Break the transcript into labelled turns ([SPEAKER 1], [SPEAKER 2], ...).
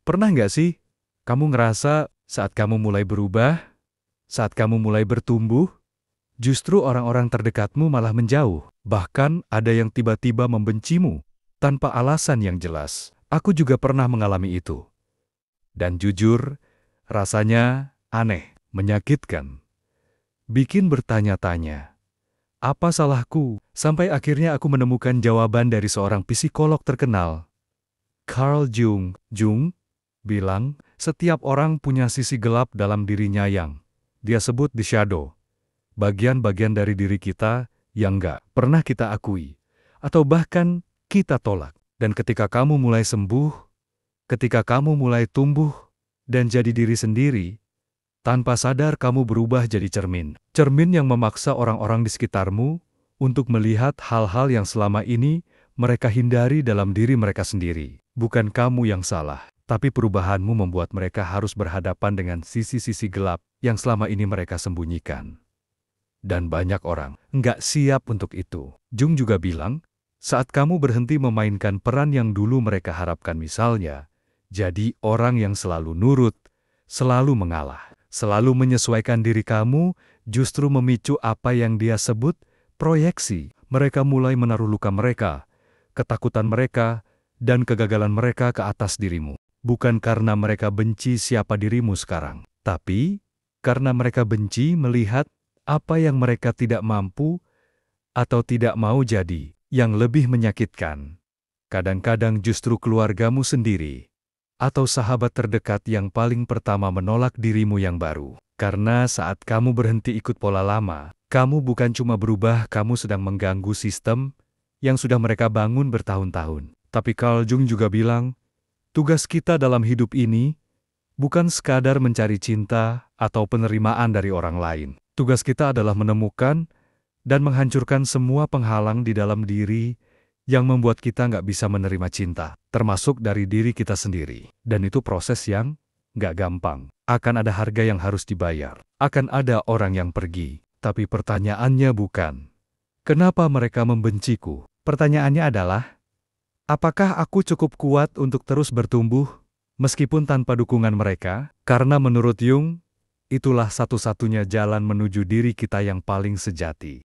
[SPEAKER 1] Pernah nggak sih, kamu ngerasa saat kamu mulai berubah, saat kamu mulai bertumbuh, justru orang-orang terdekatmu malah menjauh. Bahkan ada yang tiba-tiba membencimu, tanpa alasan yang jelas. Aku juga pernah mengalami itu. Dan jujur, rasanya aneh, menyakitkan. Bikin bertanya-tanya, apa salahku? Sampai akhirnya aku menemukan jawaban dari seorang psikolog terkenal. Carl Jung bilang, setiap orang punya sisi gelap dalam dirinya yang dia sebut the shadow. Bagian-bagian dari diri kita yang nggak pernah kita akui. Atau bahkan kita tolak. Dan ketika kamu mulai sembuh, ketika kamu mulai tumbuh dan jadi diri sendiri, tanpa sadar kamu berubah jadi cermin. Cermin yang memaksa orang-orang di sekitarmu untuk melihat hal-hal yang selama ini mereka hindari dalam diri mereka sendiri. Bukan kamu yang salah, tapi perubahanmu membuat mereka harus berhadapan dengan sisi-sisi gelap yang selama ini mereka sembunyikan. Dan banyak orang nggak siap untuk itu. Jung juga bilang, saat kamu berhenti memainkan peran yang dulu mereka harapkan, misalnya, jadi orang yang selalu nurut, selalu mengalah, selalu menyesuaikan diri, kamu justru memicu apa yang dia sebut proyeksi. Mereka mulai menaruh luka mereka, ketakutan mereka, dan kegagalan mereka ke atas dirimu. Bukan karena mereka benci siapa dirimu sekarang, tapi karena mereka benci melihat apa yang mereka tidak mampu atau tidak mau jadi. Yang lebih menyakitkan, kadang-kadang justru keluargamu sendiri atau sahabat terdekat yang paling pertama menolak dirimu yang baru. Karena saat kamu berhenti ikut pola lama, kamu bukan cuma berubah, kamu sedang mengganggu sistem yang sudah mereka bangun bertahun-tahun. Tapi Carl Jung juga bilang, tugas kita dalam hidup ini bukan sekadar mencari cinta atau penerimaan dari orang lain. Tugas kita adalah menemukan dan menghancurkan semua penghalang di dalam diri yang membuat kita nggak bisa menerima cinta, termasuk dari diri kita sendiri. Dan itu proses yang nggak gampang. Akan ada harga yang harus dibayar. Akan ada orang yang pergi. Tapi pertanyaannya bukan, kenapa mereka membenciku? Pertanyaannya adalah, apakah aku cukup kuat untuk terus bertumbuh, meskipun tanpa dukungan mereka? Karena menurut Jung, itulah satu-satunya jalan menuju diri kita yang paling sejati.